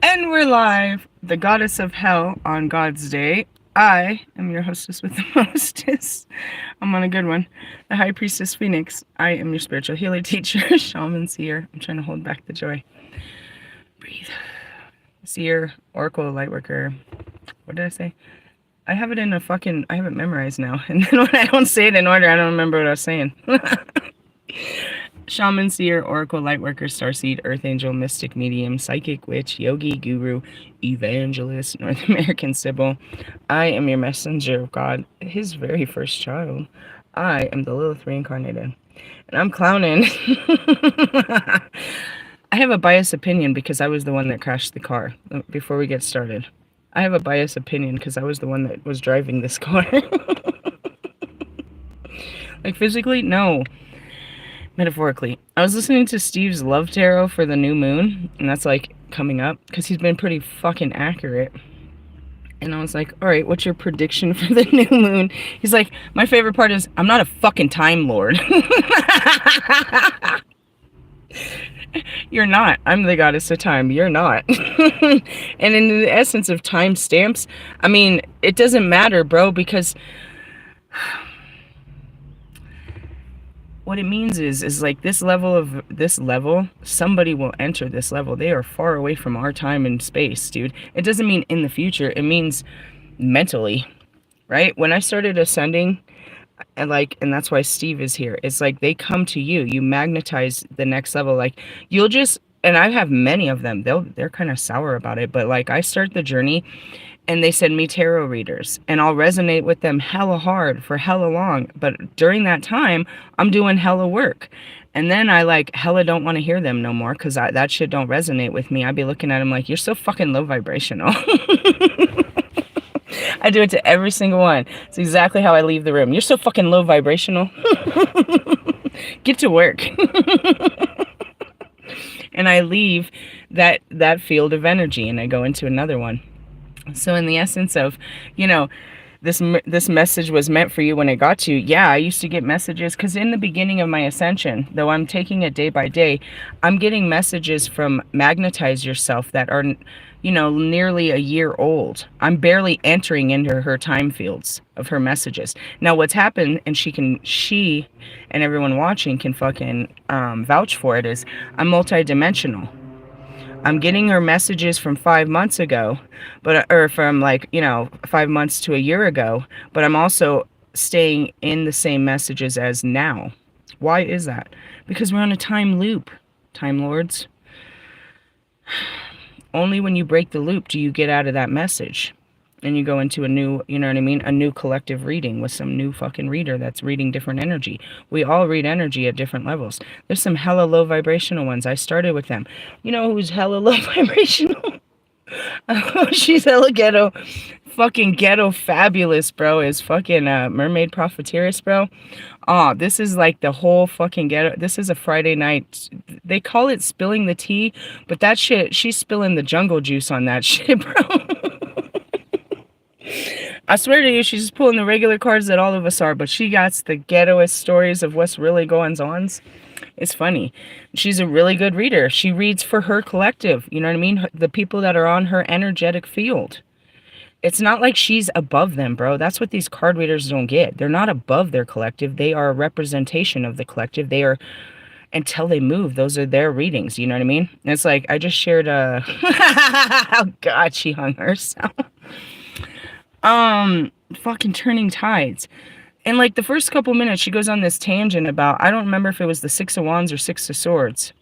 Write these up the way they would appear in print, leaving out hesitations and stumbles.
And we're live. The goddess of hell on God's day. I am your hostess with the mostest. I'm on a good one. The high priestess Phoenix. I am your spiritual healer teacher, shaman seer. I'm trying to hold back the joy. Breathe. Seer, oracle, lightworker. What did I say? I have it in a fucking. I have it memorized now. And then when I don't say it in order, I don't remember what I was saying. Shaman, seer, oracle, lightworker, starseed, earth angel, mystic, medium, psychic, witch, yogi, guru, evangelist, North American Sybil. I am your messenger of God, his very first child. I am the Lilith reincarnated. And I'm clowning. I have a biased opinion because I was the one that crashed the car. Before we get started, I have a biased opinion because I was the one that was driving this car. Like physically, no. Metaphorically. I was listening to Steve's Love Tarot for the new moon, and that's like coming up because he's been pretty fucking accurate. And I was like, all right, what's your prediction for the new moon? He's like, my favorite part is, I'm not a fucking time lord. You're not. I'm the goddess of time. You're not. And in the essence of time stamps, I mean, it doesn't matter, bro, because what it means is like this level, somebody will enter this level. They are far away from our time and space, dude. It doesn't mean in the future. It means mentally, right? When I started ascending, and that's why Steve is here. It's like they come to you. You magnetize the next level. Like you'll just, and I have many of them. They're kind of sour about it, but like I start the journey and they send me tarot readers and I'll resonate with them hella hard for hella long. But during that time, I'm doing hella work. And then I like hella don't want to hear them no more because that shit don't resonate with me. I'd be looking at them like, you're so fucking low vibrational. I do it to every single one. It's exactly how I leave the room. You're so fucking low vibrational. Get to work. And I leave that field of energy and I go into another one. So in the essence of, you know, this message was meant for you when it got to you. Yeah, I used to get messages because in the beginning of my ascension, though I'm taking it day by day, I'm getting messages from Magnetize Yourself that are, you know, nearly a year old. I'm barely entering into her time fields of her messages. Now what's happened, and she and everyone watching can fucking vouch for it, is I'm multidimensional. I'm getting her messages from 5 months ago, or from 5 months to a year ago, but I'm also staying in the same messages as now. Why is that? Because we're on a time loop, Time Lords. Only when you break the loop do you get out of that message. And you go into a new, you know what I mean? A new collective reading with some new fucking reader that's reading different energy. We all read energy at different levels. There's some hella low vibrational ones. I started with them. You know who's hella low vibrational? She's hella ghetto. Fucking ghetto fabulous, bro. Is fucking Mermaid Prophetess, bro. Oh, this is like the whole fucking ghetto. This is a Friday night. They call it spilling the tea, but that shit, she's spilling the jungle juice on that shit, bro. I swear to you, she's just pulling the regular cards that all of us are, but she got the ghettoest stories of what's really going on. It's funny. She's a really good reader. She reads for her collective, you know what I mean? The people that are on her energetic field. It's not like she's above them, bro. That's what these card readers don't get. They're not above their collective. They are a representation of the collective. They are, until they move, those are their readings, you know what I mean? And it's like, I just shared a, oh God, she hung herself. Fucking Turning Tides. And like the first couple minutes, she goes on this tangent about, I don't remember if it was the Six of Wands or Six of Swords,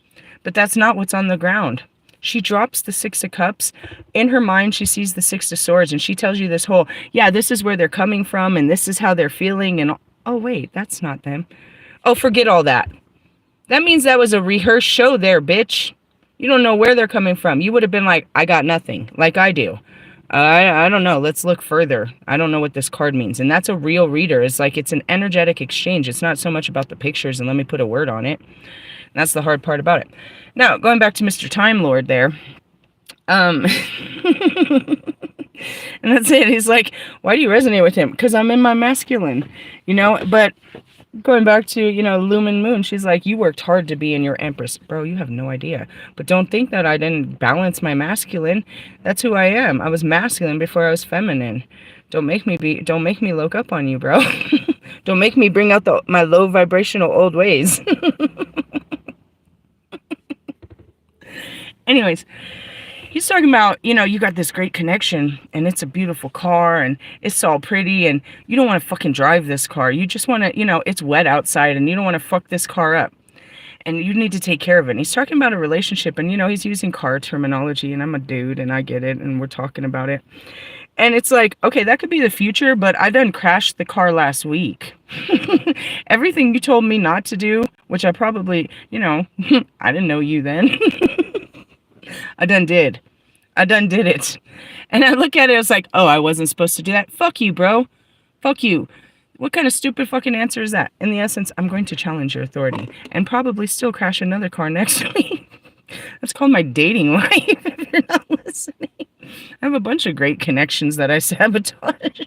but that's not what's on the ground. She drops the Six of Cups. In her mind, she sees the Six of Swords, and she tells you this whole, yeah, this is where they're coming from, and this is how they're feeling, and oh, wait, that's not them. Oh, forget all that. That means that was a rehearsed show there, bitch. You don't know where they're coming from. You would have been like, I got nothing, like I do. I don't know. Let's look further. I don't know what this card means. And that's a real reader. It's like it's an energetic exchange. It's not so much about the pictures and let me put a word on it. And that's the hard part about it. Now, going back to Mr. Time Lord there. And that's it. He's like, why do you resonate with him? Because I'm in my masculine. You know, but Going back to, Lumen Moon, she's like, you worked hard to be in your Empress. Bro, you have no idea. But don't think that I didn't balance my masculine. That's who I am. I was masculine before I was feminine. Don't make me look up on you, bro. Don't make me bring out my low vibrational old ways. Anyways, he's talking about, you got this great connection and it's a beautiful car and it's all pretty and you don't want to fucking drive this car. You just want to, it's wet outside and you don't want to fuck this car up and you need to take care of it. And he's talking about a relationship and, he's using car terminology and I'm a dude and I get it and we're talking about it. And it's like, okay, that could be the future, but I done crashed the car last week. Everything you told me not to do, which I probably, I didn't know you then. I done did it. And I look at it, it's like, oh, I wasn't supposed to do that. Fuck you, bro. Fuck you. What kind of stupid fucking answer is that? In the essence, I'm going to challenge your authority and probably still crash another car next week. That's called my dating life, if you're not listening. I have a bunch of great connections that I sabotage.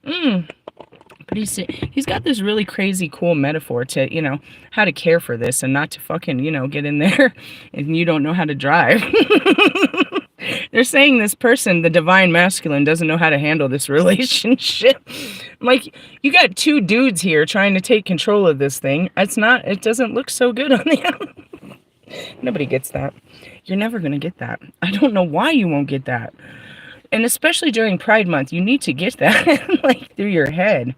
But he's got this really crazy cool metaphor to, how to care for this and not to fucking, get in there and you don't know how to drive. They're saying this person, the divine masculine, doesn't know how to handle this relationship. Like, you got two dudes here trying to take control of this thing. It doesn't look so good on the outside. Nobody gets that. You're never going to get that. I don't know why you won't get that. And especially during Pride Month, you need to get that like through your head.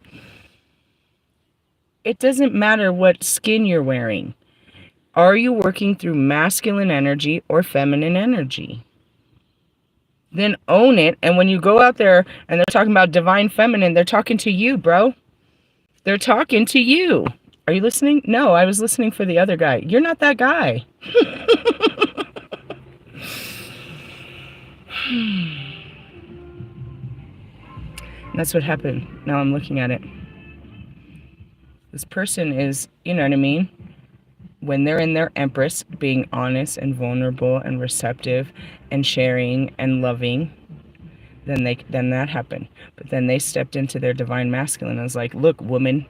It doesn't matter what skin you're wearing. Are you working through masculine energy or feminine energy? Then own it. And when you go out there and they're talking about divine feminine, they're talking to you, bro. They're talking to you. Are you listening? No, I was listening for the other guy. You're not that guy. That's what happened. Now I'm looking at it. This person is, you know what I mean? When they're in their Empress, being honest and vulnerable and receptive and sharing and loving, then that happened. But then they stepped into their divine masculine. I was like, look, woman.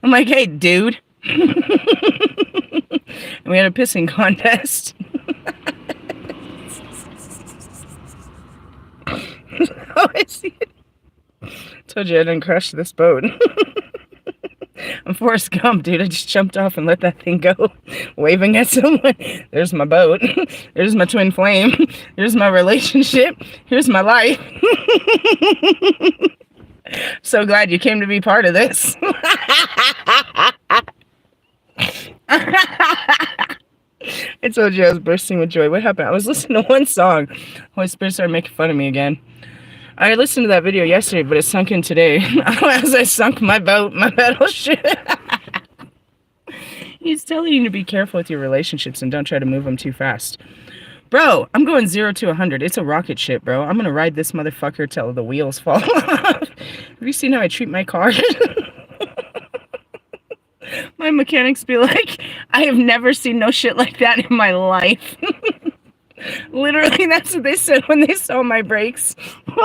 I'm like, hey, dude. And we had a pissing contest. Oh, I see it. Told you I didn't crash this boat. I'm Forrest Gump, dude. I just jumped off and let that thing go, waving at someone. There's my boat. There's my twin flame. There's my relationship. Here's my life. So glad you came to be part of this. I told you I was bursting with joy. What happened? I was listening to one song. Holy Spirit started making fun of me again. I listened to that video yesterday, but it sunk in today. As I sunk my boat, my battleship. He's telling you to be careful with your relationships and don't try to move them too fast. Bro, I'm going 0 to 100. It's a rocket ship, bro. I'm going to ride this motherfucker till the wheels fall off. Have you seen how I treat my car? My mechanics be like, I have never seen no shit like that in my life. Literally, that's what they said when they saw my brakes. They're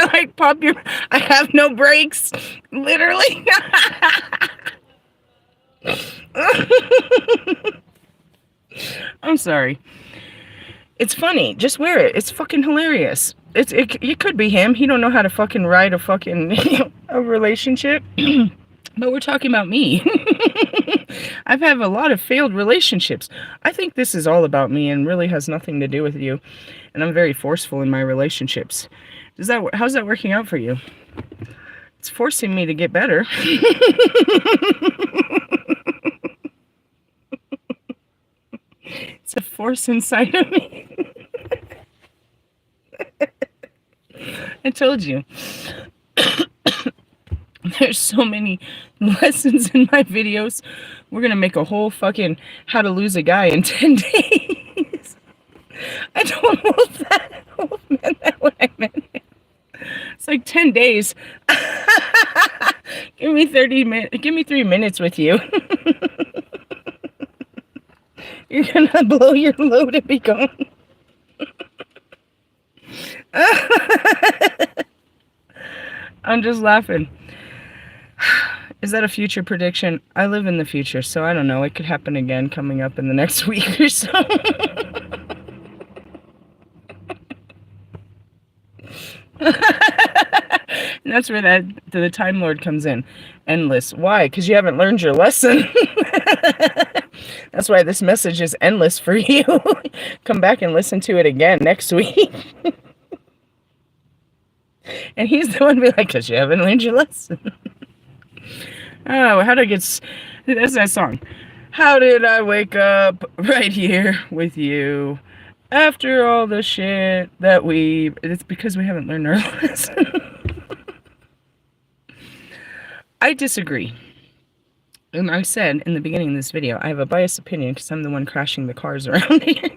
like, I have no brakes. Literally. I'm sorry. It's funny. Just wear it. It's fucking hilarious. It could be him. He don't know how to fucking ride a fucking a relationship. But we're talking about me. I've had a lot of failed relationships. I think this is all about me and really has nothing to do with you. And I'm very forceful in my relationships. How's that working out for you? It's forcing me to get better. It's a force inside of me. I told you. There's so many lessons in my videos. We're going to make a whole fucking how to lose a guy in 10 days. I don't know if that meant that what I meant. It's like 10 days. Give me 30 minutes. Give me 3 minutes with you. You're going to blow your load and be gone. I'm just laughing. Is that a future prediction? I live in the future, so I don't know. It could happen again coming up in the next week or so. And that's where the Time Lord comes in. Endless. Why? Because you haven't learned your lesson. That's why this message is endless for you. Come back and listen to it again next week. And he's the one be like, because you haven't learned your lesson. Oh, how did I get... That's that song. How did I wake up right here with you after all the shit that we... It's because we haven't learned our lesson. I disagree. And I said in the beginning of this video, I have a biased opinion because I'm the one crashing the cars around here.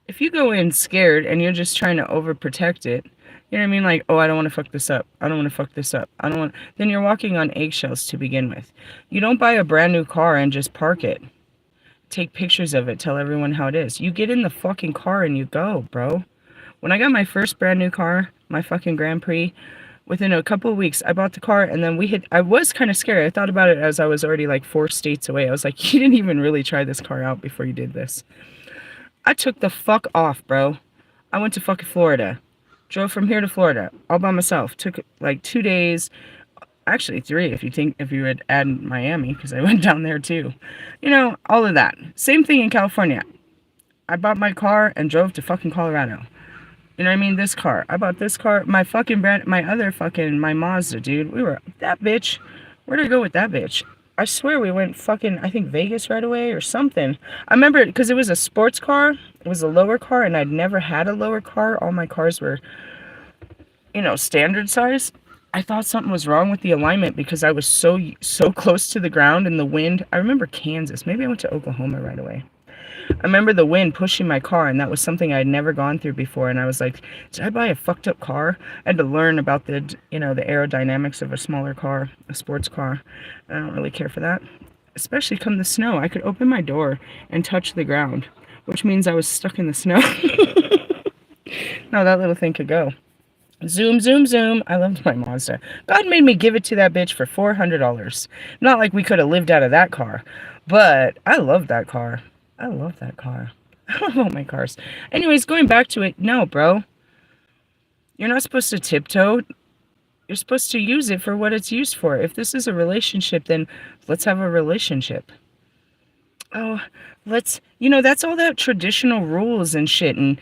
If you go in scared and you're just trying to overprotect it, you know what I mean? Like, oh, I don't want to fuck this up. I don't want to fuck this up. I don't want... Then you're walking on eggshells to begin with. You don't buy a brand new car and just park it. Take pictures of it. Tell everyone how it is. You get in the fucking car and you go, bro. When I got my first brand new car, my fucking Grand Prix, within a couple of weeks, I bought the car and then I was kind of scared. I thought about it as I was already like 4 states away. I was like, you didn't even really try this car out before you did this. I took the fuck off, bro. I went to fucking Florida. Drove from here to Florida all by myself. Took like 2 days, actually 3 if you would add Miami, because I went down there too. You know, all of that. Same thing in California. I bought my car and drove to fucking Colorado. You know what I mean? This car. I bought this car. My fucking my Mazda, dude. That bitch. Where did I go with that bitch? I swear we went fucking, I think Vegas right away or something. I remember it because it was a sports car. It was a lower car and I'd never had a lower car. All my cars were, you know, standard size. I thought something was wrong with the alignment because I was so close to the ground and the wind. I remember Kansas. Maybe I went to Oklahoma right away. I remember the wind pushing my car, and that was something I had never gone through before. And I was like, did I buy a fucked up car? I had to learn about the, you know, the aerodynamics of a smaller car, a sports car. I don't really care for that. Especially come the snow. I could open my door and touch the ground, which means I was stuck in the snow. No, that little thing could go. Zoom, zoom, zoom. I loved my Mazda. God made me give it to that bitch for $400. Not like we could have lived out of that car, but I loved that car. I love that car. I love all my cars. Anyways, going back to it, no, bro. You're not supposed to tiptoe. You're supposed to use it for what it's used for. If this is a relationship, then let's have a relationship. Oh, you know, that's all that traditional rules and shit and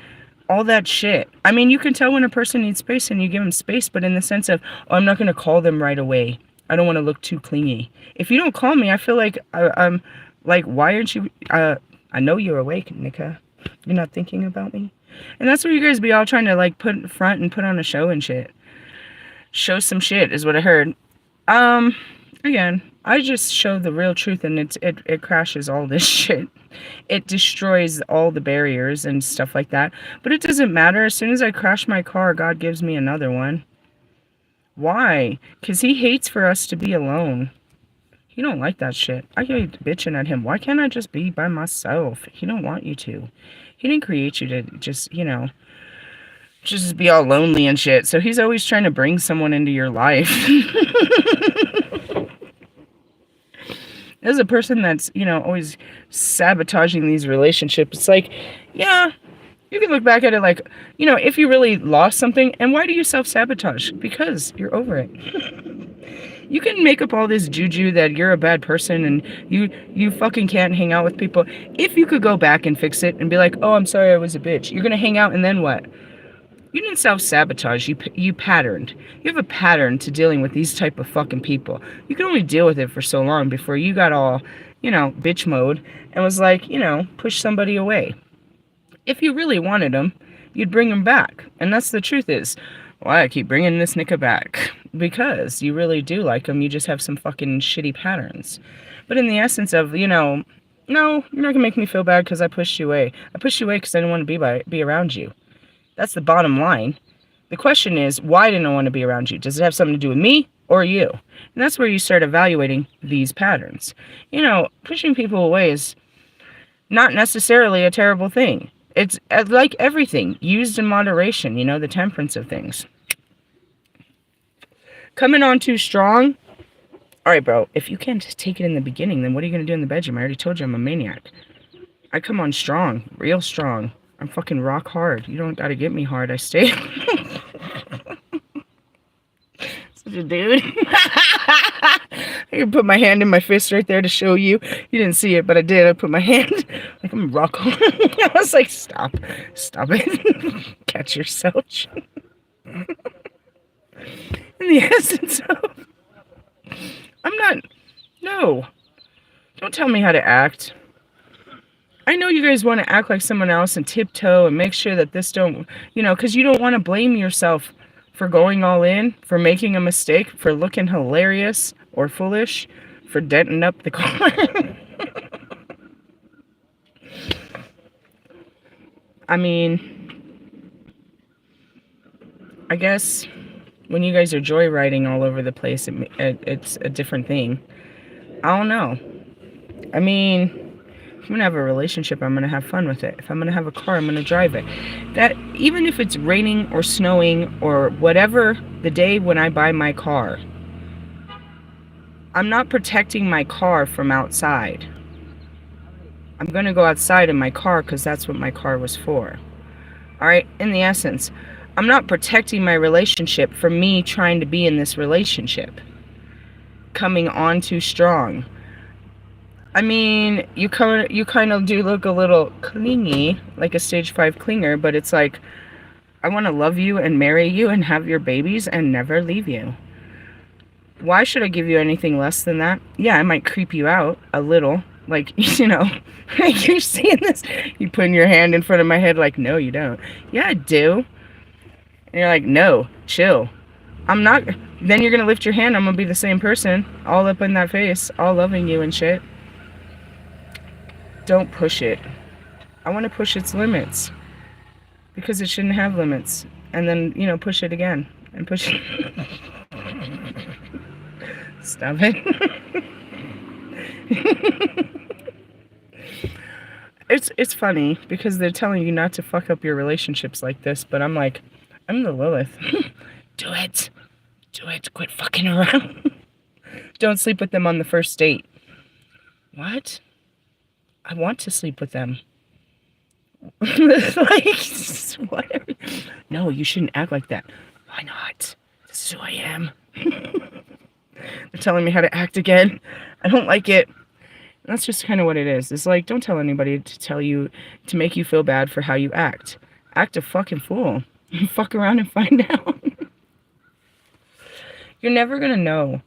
all that shit. I mean, you can tell when a person needs space and you give them space, but in the sense of, oh, I'm not going to call them right away. I don't want to look too clingy. If you don't call me, I feel like I'm like, why aren't you... I know you're awake, Nika. You're not thinking about me. And that's where you guys be all trying to like put front and put on a show and shit. Show some shit is what I heard. Again, I just show the real truth and it crashes all this shit. It destroys all the barriers and stuff like that. But it doesn't matter. As soon as I crash my car, God gives me another one. Why? Because he hates for us to be alone. He don't like that shit. I keep bitching at him. Why can't I just be by myself? He don't want you to. He didn't create you to just, you know, just be all lonely and shit. So he's always trying to bring someone into your life. As a person that's, you know, always sabotaging these relationships, it's like, yeah, you can look back at it like, you know, if you really lost something, and why do you self-sabotage? Because you're over it. You can make up all this juju that you're a bad person and you fucking can't hang out with people. If you could go back and fix it and be like, oh, I'm sorry I was a bitch. You're going to hang out and then what? You didn't self-sabotage. You patterned. You have a pattern to dealing with these type of fucking people. You can only deal with it for so long before you got all, you know, bitch mode and was like, you know, push somebody away. If you really wanted them, you'd bring them back. And that's the truth is, why I keep bringing this nigga back. Because you really do like him. You just have some fucking shitty patterns. But in the essence of, you know, no, you're not going to make me feel bad because I pushed you away. I pushed you away because I didn't want to be around you. That's the bottom line. The question is, why didn't I want to be around you? Does it have something to do with me or you? And that's where you start evaluating these patterns. You know, pushing people away is not necessarily a terrible thing. It's like everything, used in moderation, you know, the temperance of things. Coming on too strong. All right, bro, if you can't take it in the beginning, then what are you going to do in the bedroom? I already told you I'm a maniac. I come on strong, real strong. I'm fucking rock hard. You don't got to get me hard. I stay. Such a dude. I can put my hand in my fist right there to show you. You didn't see it, but I did. I put my hand like I'm rock hard. I was like, stop it. Catch yourself. In the essence of, I'm not, no. Don't tell me how to act. I know you guys want to act like someone else and tiptoe and make sure that this don't, you know, because you don't want to blame yourself for going all in, for making a mistake, for looking hilarious or foolish, for denting up the car. I mean, I guess when you guys are joyriding all over the place, it's a different thing. I don't know. I mean, if I'm going to have a relationship, I'm going to have fun with it. If I'm going to have a car, I'm going to drive it. That, even if it's raining or snowing or whatever the day when I buy my car, I'm not protecting my car from outside. I'm going to go outside in my car because that's what my car was for. All right? In the essence, I'm not protecting my relationship from me trying to be in this relationship. Coming on too strong. I mean, you kind of do look a little clingy, like a stage 5 clinger, but it's like, I want to love you and marry you and have your babies and never leave you. Why should I give you anything less than that? Yeah, I might creep you out a little. Like, you know, you're seeing this. You putting your hand in front of my head like, no, you don't. Yeah, I do. And you're like, no, chill. I'm not. Then you're going to lift your hand. I'm going to be the same person. All up in that face. All loving you and shit. Don't push it. I want to push its limits. Because it shouldn't have limits. And then, you know, push it again. And push it. Stop it. It's funny because they're telling you not to fuck up your relationships like this, but I'm like, I'm the Lilith. Do it. Do it. Quit fucking around. Don't sleep with them on the first date. What? I want to sleep with them. Like, whatever. No, you shouldn't act like that. Why not? This is who I am. They're telling me how to act again. I don't like it. That's just kind of what it is. It's like, don't tell anybody to tell you, to make you feel bad for how you act. Act a fucking fool. Fuck around and find out. You're never going to know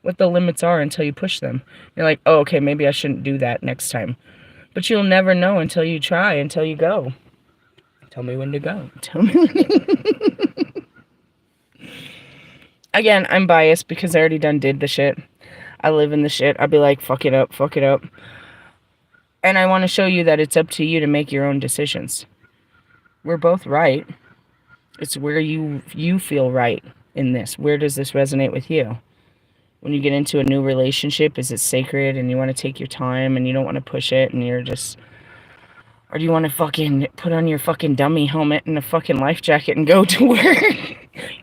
what the limits are until you push them. You're like, oh, okay, maybe I shouldn't do that next time. But you'll never know until you try, until you go. Tell me when to go. Tell me when to... Again, I'm biased because I already did the shit. I live in the shit. I'll be like, fuck it up, fuck it up. And I want to show you that it's up to you to make your own decisions. We're both right. It's where you feel right in this. Where does this resonate with you? When you get into a new relationship, is it sacred and you want to take your time and you don't want to push it and you're just... Or do you want to fucking put on your fucking dummy helmet and a fucking life jacket and go to work?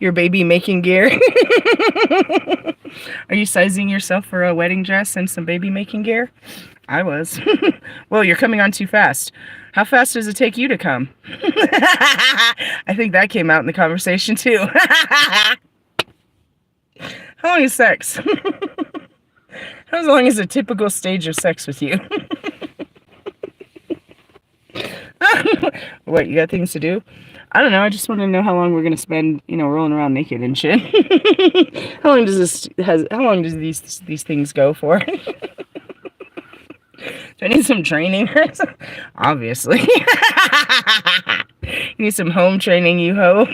Your baby making gear? Are you sizing yourself for a wedding dress and some baby making gear? I was. Well, you're coming on too fast. How fast does it take you to come? I think that came out in the conversation too. How long is sex? How long is a typical stage of sex with you? What, you got things to do? I don't know. I just want to know how long we're gonna spend, you know, rolling around naked and shit. How long does these things go for? Do I need some training? Obviously. You need some home training, you hoe.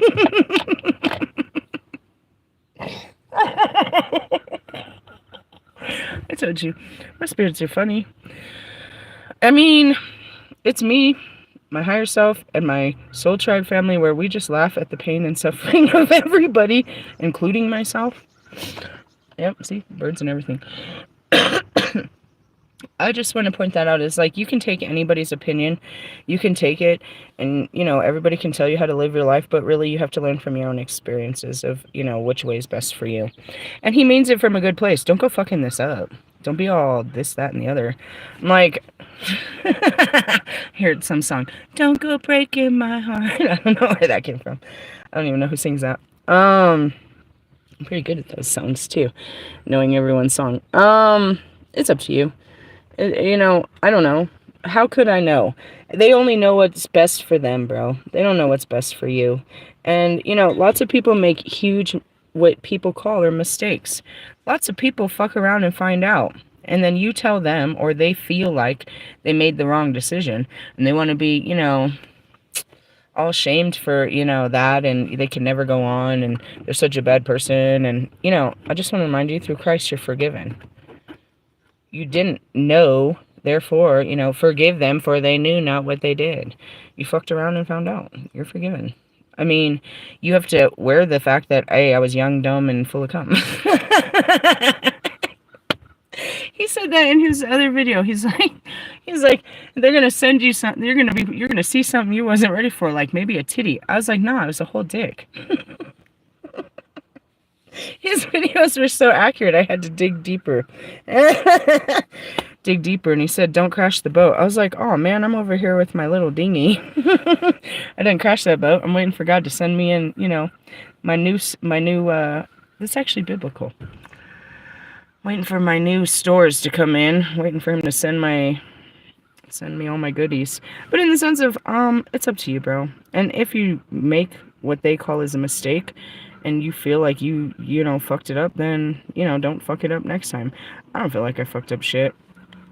I told you, my spirits are funny. I mean, it's me, my higher self, and my soul tribe family, where we just laugh at the pain and suffering of everybody, including myself. Yep, see, birds and everything. I just want to point that out. Is like, you can take anybody's opinion, you can take it, and everybody can tell you how to live your life, but really you have to learn from your own experiences of which way is best for you. And he means it from a good place. Don't go fucking this up. Don't be all this, that, and the other. I'm like, I heard some song. Don't go breaking my heart. I don't know where that came from. I don't even know who sings that. I'm pretty good at those songs too, knowing everyone's song. It's up to you. I don't know. How could I know? They only know what's best for them, bro. They don't know what's best for you. And, lots of people make huge, what people call are mistakes. Lots of people fuck around and find out. And then you tell them, or they feel like they made the wrong decision. And they want to be, all shamed for, that. And they can never go on. And they're such a bad person. And, I just want to remind you, through Christ, you're forgiven. You didn't know, therefore, forgive them, for they knew not what they did. You fucked around and found out. You're forgiven. I mean, you have to wear the fact that, hey, I was young, dumb, and full of cum. He said that in his other video. He's like, they're gonna send you something. You're gonna see something you wasn't ready for, like maybe a titty. I was like, nah, it was a whole dick. His videos were so accurate, I had to dig deeper. Dig deeper, and he said, don't crash the boat. I was like, oh man, I'm over here with my little dinghy. I didn't crash that boat. I'm waiting for God to send me in, my new, this is actually biblical. Waiting for my new stores to come in, waiting for him to send me all my goodies. But in the sense of, it's up to you, bro. And if you make what they call is a mistake, and you feel like you fucked it up, then, don't fuck it up next time. I don't feel like I fucked up shit.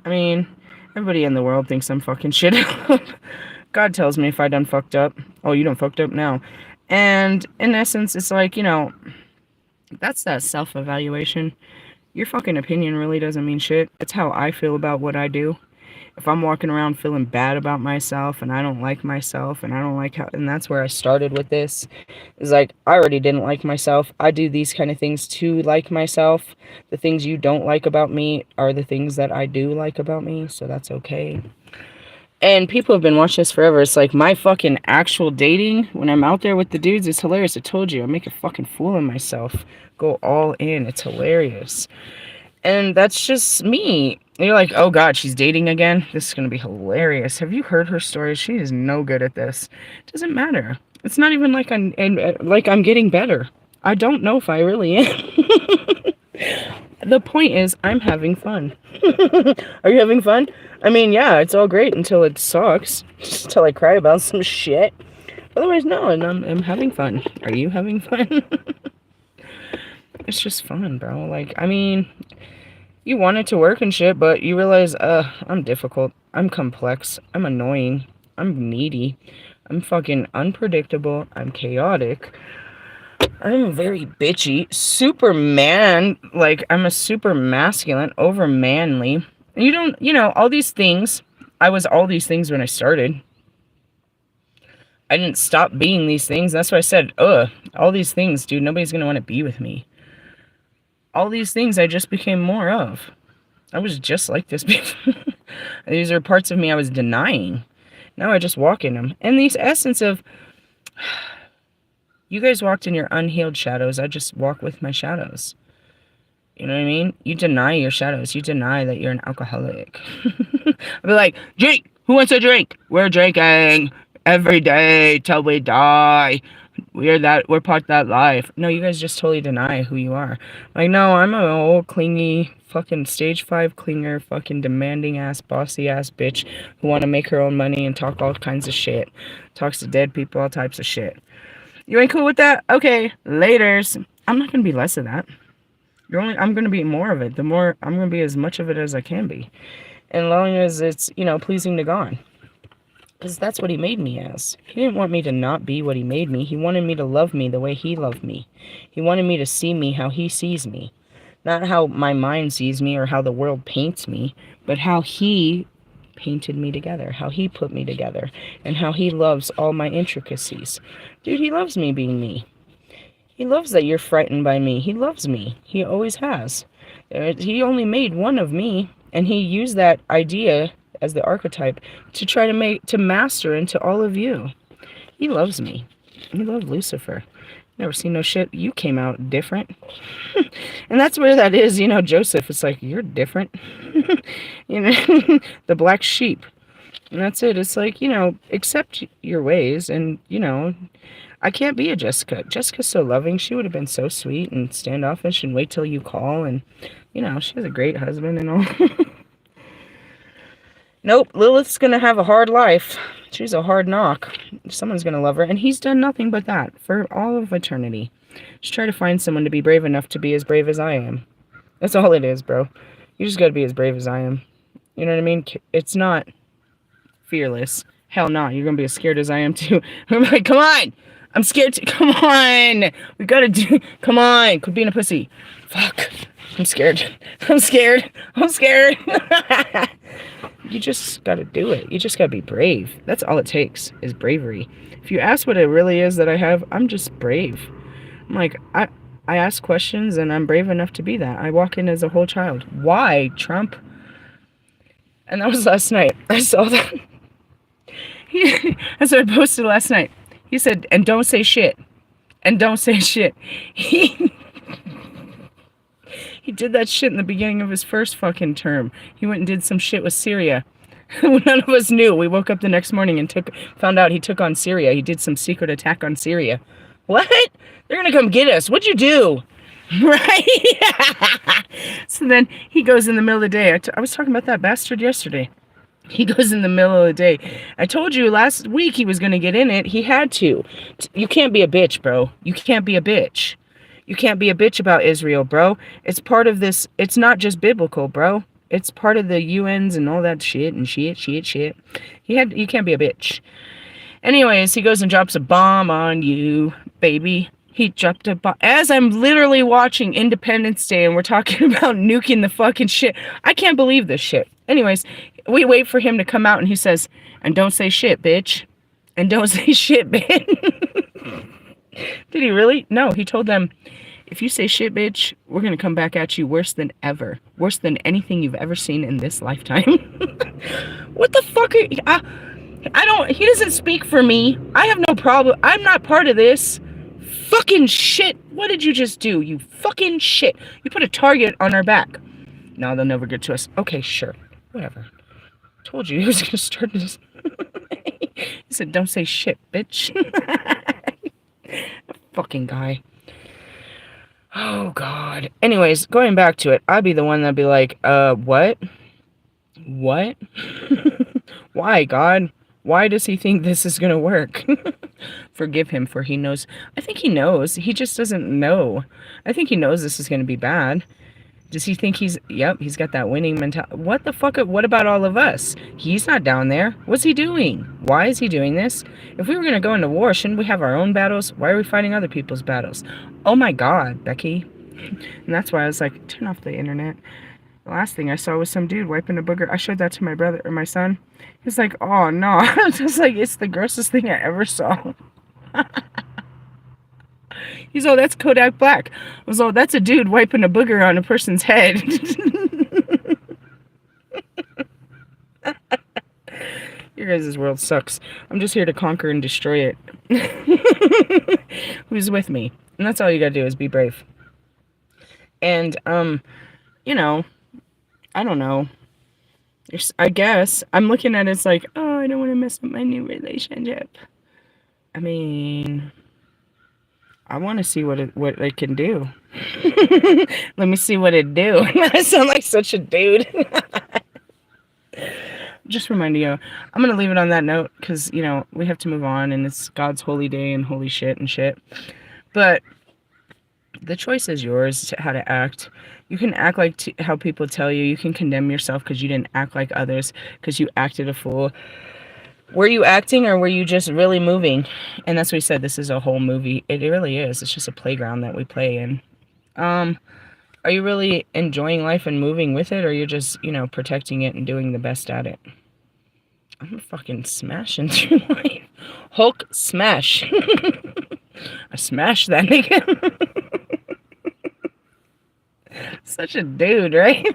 I mean, everybody in the world thinks I'm fucking shit up. God tells me if I done fucked up, oh, you done fucked up now. And in essence, it's like, that's that self-evaluation. Your fucking opinion really doesn't mean shit. It's how I feel about what I do. If I'm walking around feeling bad about myself and I don't like myself and I don't like how, and that's where I started with this, is like, I already didn't like myself. I do these kind of things to like myself. The things you don't like about me are the things that I do like about me, so that's okay. And people have been watching this forever. It's like, my fucking actual dating, when I'm out there with the dudes, it's hilarious. I told you, I make a fucking fool of myself. Go all in. It's hilarious. And that's just me. You're like, oh God, she's dating again? This is going to be hilarious. Have you heard her stories? She is no good at this. It doesn't matter. It's not even like I'm getting better. I don't know if I really am. The point is, I'm having fun. Are you having fun? I mean, yeah, it's all great until it sucks. Just until I cry about some shit. Otherwise, no, and I'm having fun. Are you having fun? It's just fun, bro. Like, I mean, you want it to work and shit, but you realize, I'm difficult. I'm complex. I'm annoying. I'm needy. I'm fucking unpredictable. I'm chaotic. I'm very bitchy. Superman. Like, I'm a super masculine, over manly. And you don't, all these things. I was all these things when I started. I didn't stop being these things. That's why I said, all these things, dude, nobody's gonna want to be with me. All these things I just became more of. I was just like this before. These are parts of me I was denying. Now I just walk in them. And the essence of, you guys walked in your unhealed shadows. I just walk with my shadows. You know what I mean? You deny your shadows. You deny that you're an alcoholic. I'll be like, drink! Who wants a drink? We're drinking every day till we die. We're part of that life. No, you guys just totally deny who you are. Like, no, I'm an old, clingy, fucking stage 5 clinger, fucking demanding ass, bossy ass bitch who want to make her own money and talk all kinds of shit. Talks to dead people, all types of shit. You ain't cool with that? Okay, laters. I'm not gonna be less of that. I'm gonna be more of it. I'm gonna be as much of it as I can be. And as long as it's, pleasing to God. Because that's what he made me as. He didn't want me to not be what he made me. He wanted me to love me the way he loved me. He wanted me to see me how he sees me. Not how my mind sees me or how the world paints me, but how he painted me together, how he put me together, and how he loves all my intricacies. Dude, he loves me being me. He loves that you're frightened by me. He loves me. He always has. He only made one of me, And he used that idea as the archetype to try to master into all of you. He loves me. He loved Lucifer. Never seen no shit. You came out different. And that's where that is, Joseph. It's like, you're different. The black sheep. And that's it. It's like, accept your ways. And, I can't be a Jessica. Jessica's so loving. She would have been so sweet and standoffish and wait till you call. And, she has a great husband and all. Nope, Lilith's going to have a hard life. She's a hard knock. Someone's going to love her. And he's done nothing but that for all of eternity. Just try to find someone to be brave enough to be as brave as I am. That's all it is, bro. You just got to be as brave as I am. You know what I mean? It's not fearless. Hell no. You're going to be as scared as I am too. I'm like, come on. I'm scared too. Come on. We got to do. Come on. Quit being a pussy. Fuck. I'm scared. I'm scared. I'm scared. You just got to do it. You just got to be brave. That's all it takes is bravery. If you ask what it really is that I have, I'm just brave. I'm like, I ask questions and I'm brave enough to be that. I walk in as a whole child. Why, Trump? And that was last night. I saw that. That's what I posted last night. He said, and don't say shit. And don't say shit. He did that shit in the beginning of his first fucking term. He went and did some shit with Syria. None of us knew. We woke up the next morning and found out he took on Syria. He did some secret attack on Syria. What? They're gonna come get us. What'd you do? Right? So then he goes in the middle of the day. I was talking about that bastard yesterday. He goes in the middle of the day. I told you last week he was gonna get in it. He had to. You can't be a bitch, bro. You can't be a bitch. You can't be a bitch about Israel, bro. It's part of this. It's not just biblical, bro. It's part of the UNs and all that shit and shit. You can't be a bitch. Anyways, he goes and drops a bomb on you, baby. He dropped a bomb. As I'm literally watching Independence Day and we're talking about nuking the fucking shit. I can't believe this shit. Anyways, we wait for him to come out and he says, and don't say shit, bitch. And don't say shit, bitch. Did he really? No, he told them, if you say shit, bitch, we're going to come back at you worse than ever. Worse than anything you've ever seen in this lifetime. What the fuck are you? He doesn't speak for me. I have no problem. I'm not part of this. Fucking shit. What did you just do? You fucking shit. You put a target on our back. No, they'll never get to us. Okay, sure. Whatever. Told you he was going to start this. He said, don't say shit, bitch. Fucking guy. Oh, God. Anyways, going back to it, I'd be the one that'd be like, what? What? Why, God? Why does he think this is going to work? Forgive him, for he knows. I think he knows. He just doesn't know. I think he knows this is going to be bad. Does he think he's got that winning mentality? What the fuck? What about all of us? He's not down there. What's he doing? Why is he doing this? If we were going to go into war, shouldn't we have our own battles? Why are we fighting other people's battles? Oh my God, Becky. And that's why I was like, turn off the internet. The last thing I saw was some dude wiping a booger. I showed that to my brother or my son. He's like, oh no. I was just like, it's the grossest thing I ever saw. He's, oh, that's Kodak Black. I was, oh, that's a dude wiping a booger on a person's head. Your guys' world sucks. I'm just here to conquer and destroy it. Who's with me? And that's all you gotta do is be brave. And, you know, I don't know. I guess I'm looking at it, it's like, oh, I don't want to mess up my new relationship. I mean, I want to see what it can do. Let me see what it do. I sound like such a dude. Just reminding you, I'm going to leave it on that note because, you know, we have to move on and it's God's holy day and holy shit and shit. But the choice is yours how to act. You can act like how people tell you. You can condemn yourself because you didn't act like others because you acted a fool. Were you acting or were you just really moving? And that's what he said. This is a whole movie. It really is. It's just a playground that we play in. Are you really enjoying life and moving with it, or you're just, you know, protecting it and doing the best at it? I'm fucking smashing through life. Hulk smash. I smashed that nigga. Such a dude, right?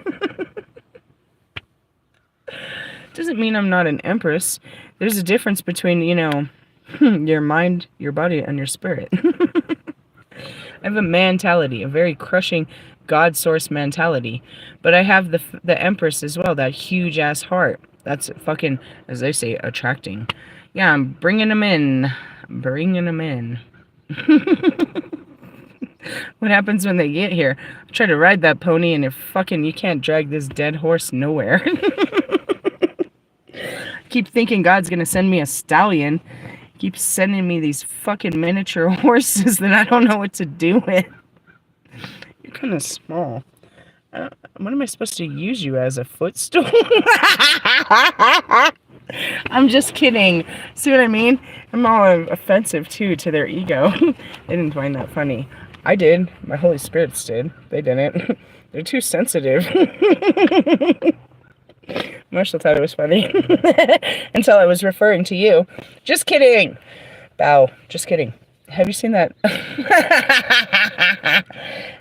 Doesn't mean I'm not an empress. There's a difference between, you know, your mind, your body, and your spirit. I have a mentality, a very crushing God source mentality. But I have the Empress as well, that huge ass heart. That's fucking, as they say, attracting. Yeah, I'm bringing them in. I'm bringing them in. What happens when they get here? I try to ride that pony and you can't drag this dead horse nowhere. Keep thinking God's gonna send me a stallion. Keeps sending me these fucking miniature horses that I don't know what to do with. You're kind of small. What am I supposed to use you as, a footstool? I'm just kidding. See what I mean? I'm all offensive too to their ego. They didn't find that funny. I did. My Holy Spirits did. They didn't. They're too sensitive. Marshall thought it was funny. Until I was referring to you. Just kidding. Bow. Just kidding. Have you seen that?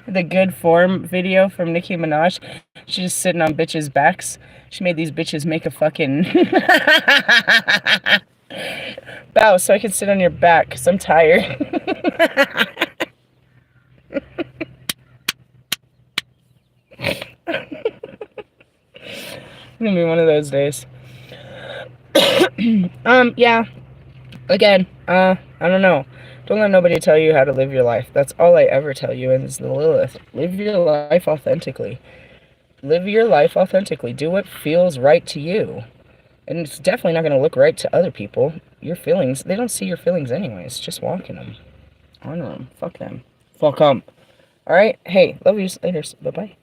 The good form video from Nicki Minaj? She's just sitting on bitches' backs. She made these bitches make a fucking... bow so I can sit on your back because I'm tired. It's gonna be one of those days. Yeah. Again, I don't know. Don't let nobody tell you how to live your life. That's all I ever tell you, and it's the Lilith. Live your life authentically. Live your life authentically. Do what feels right to you. And it's definitely not going to look right to other people. Your feelings, they don't see your feelings anyways. Just walk in them. Honor them. Fuck them. Fuck them. Alright? Hey, love you. Later. Bye-bye.